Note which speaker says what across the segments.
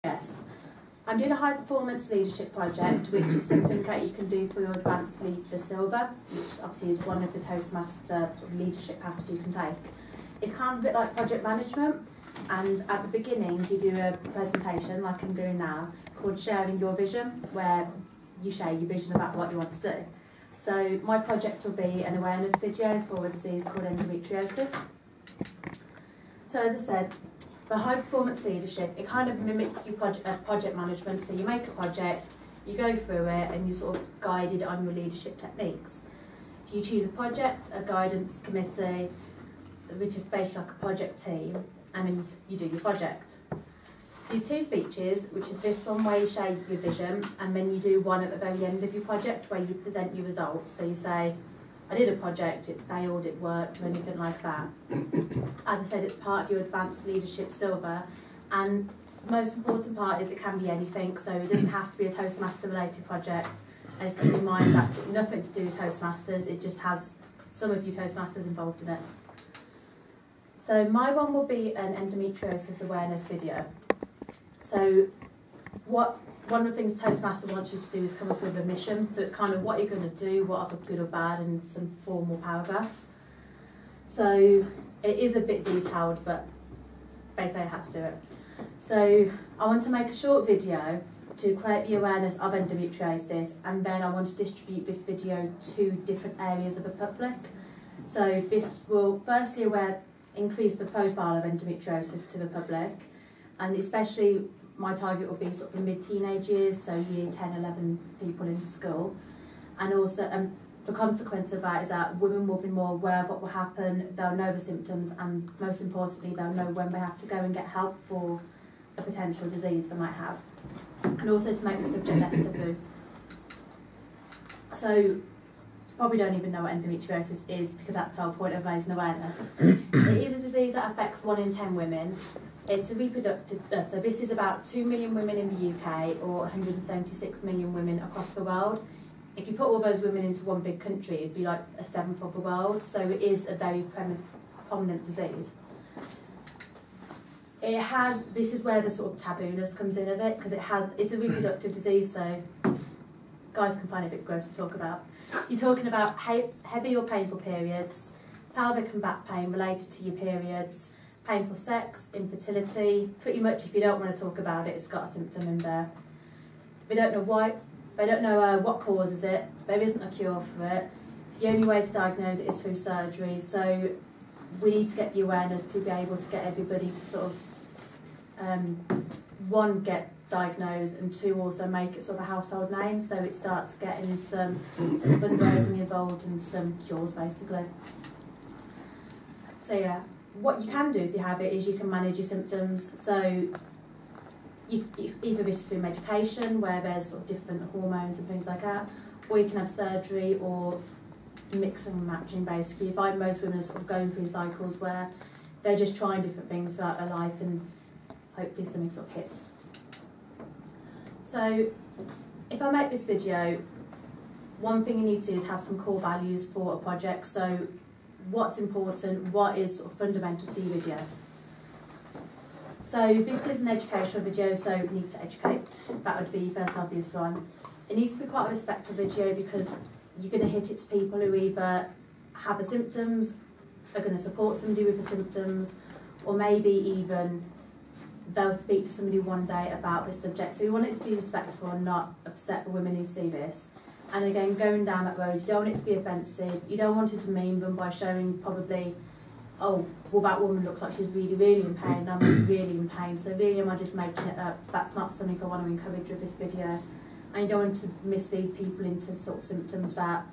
Speaker 1: Yes. I'm doing a high performance leadership project, which is something that you can do for your advanced leader silver, which obviously is one of the Toastmaster leadership paths you can take. It's kind of a bit like project management, and at the beginning you do a presentation like I'm doing now called Sharing Your Vision, where you share your vision about what you want to do. So my project will be an awareness video for a disease called endometriosis. So as I said, for high performance leadership, it kind of mimics your project management. So you make a project, you go through it, and you sort of guided on your leadership techniques. So you choose a project, a guidance committee, which is basically like a project team, and then you do your project. You do 2 speeches, which is this one where you share your vision, and then you do one at the very end of your project where you present your results. So you say, I did a project, it failed, it worked, or anything like that. As I said, it's part of your advanced leadership silver, and the most important part is it can be anything, so it doesn't have to be a Toastmaster related project, because in mind that's nothing to do with Toastmasters, it just has some of your Toastmasters involved in it. So my one will be an endometriosis awareness video. So one of the things Toastmaster wants you to do is come up with a mission. So it's kind of what you're going to do, what are good or bad, in some formal paragraph. So it is a bit detailed, but basically I had to do it. So I want to make a short video to create the awareness of endometriosis, and then I want to distribute this video to different areas of the public. So this will firstly increase the profile of endometriosis to the public, and especially my target will be sort of mid-teenage years, so year 10, 11 people in school. And also the consequence of that is that women will be more aware of what will happen, they'll know the symptoms, and most importantly they'll know when they have to go and get help for a potential disease they might have. And also to make the subject less taboo. So you probably don't even know what endometriosis is, because that's our point of raising awareness. It is a disease that affects 1 in 10 women. It's a reproductive, so this is about 2 million women in the UK, or 176 million women across the world. If you put all those women into one big country, it'd be like a 1/7 of the world, so it is a very prominent disease. This is where the sort of tabooness comes in of it, because it's a reproductive disease, so guys can find it a bit gross to talk about. You're talking about heavy or painful periods, pelvic and back pain related to your periods, painful sex, infertility. Pretty much if you don't want to talk about it, it's got a symptom in there. We don't know why, they don't know what causes it, there isn't a cure for it. The only way to diagnose it is through surgery, so we need to get the awareness to be able to get everybody to sort of, 1, get diagnosed, and 2, also make it sort of a household name, so it starts getting some sort of fundraising involved and some cures basically. So yeah. What you can do if you have it is you can manage your symptoms. So either this is through medication, where there's sort of different hormones and things like that, or you can have surgery, or mixing and matching basically. You find most women are sort of going through cycles where they're just trying different things throughout their life, and hopefully something sort of hits. So if I make this video, one thing you need to do is have some core values for a project. So what's important, what is sort of fundamental to your video. So this is an educational video, so you need to educate. That would be the first obvious one. It needs to be quite a respectful video, because you're going to hit it to people who either have the symptoms, are going to support somebody with the symptoms, or maybe even they'll speak to somebody one day about this subject. So we want it to be respectful and not upset the women who see this. And again, going down that road, you don't want it to be offensive, you don't want it to demean them by showing probably, oh, well that woman looks like she's really, really in pain, I'm really in pain, so really am I just making it up? That's not something I want to encourage with this video. And you don't want to mislead people into sort of symptoms that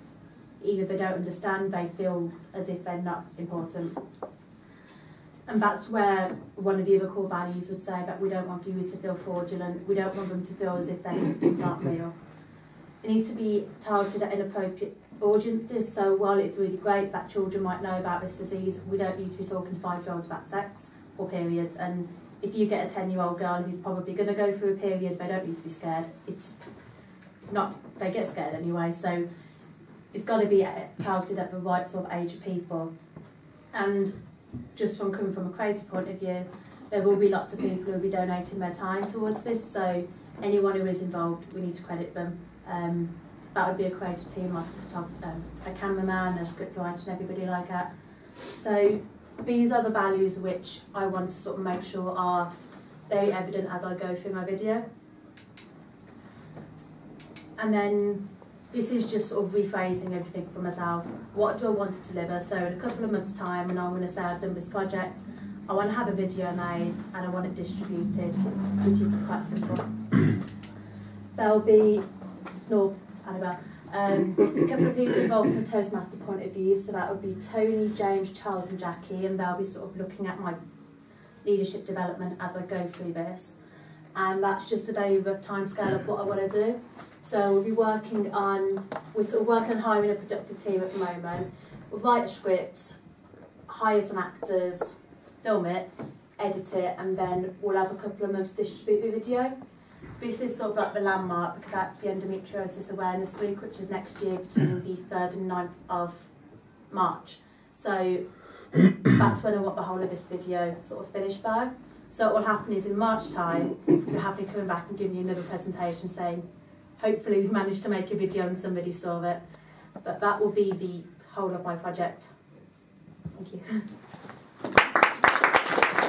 Speaker 1: either they don't understand, they feel as if they're not important. And that's where one of the other core values would say that we don't want viewers to feel fraudulent, we don't want them to feel as if their symptoms aren't real. It needs to be targeted at inappropriate audiences, so while it's really great that children might know about this disease, we don't need to be talking to 5-year-olds about sex or periods. And if you get a 10-year-old girl who's probably going to go through a period, they don't need to be scared. It's not, they get scared anyway, so it's got to be targeted at the right sort of age of people. And just from coming from a creative point of view, there will be lots of people who will be donating their time towards this, so anyone who is involved, we need to credit them. That would be a creative team, like a cameraman, a scriptwriter, and everybody like that. So these are the values which I want to sort of make sure are very evident as I go through my video. And then this is just sort of rephrasing everything for myself. What do I want to deliver? So in a couple of months' time, when I'm going to say I've done this project, I want to have a video made and I want it distributed, which is quite simple. There'll be, Annabelle, a couple of people involved from a Toastmaster point of view, so that would be Tony, James, Charles and Jackie, and they'll be sort of looking at my leadership development as I go through this. And that's just a very rough timescale of what I want to do. So we'll be working on, we're sort of working on hiring a productive team at the moment. We'll write a script, hire some actors, film it, edit it, and then we'll have a couple of months to distribute the video. This is sort of like the landmark because that's the Endometriosis Awareness Week, which is next year between the 3rd and 9th of March. So that's when I want the whole of this video sort of finished by. So what will happen is in March time, we're happy coming back and giving you another presentation saying, hopefully we've managed to make a video and somebody saw it. But that will be the whole of my project. Thank you.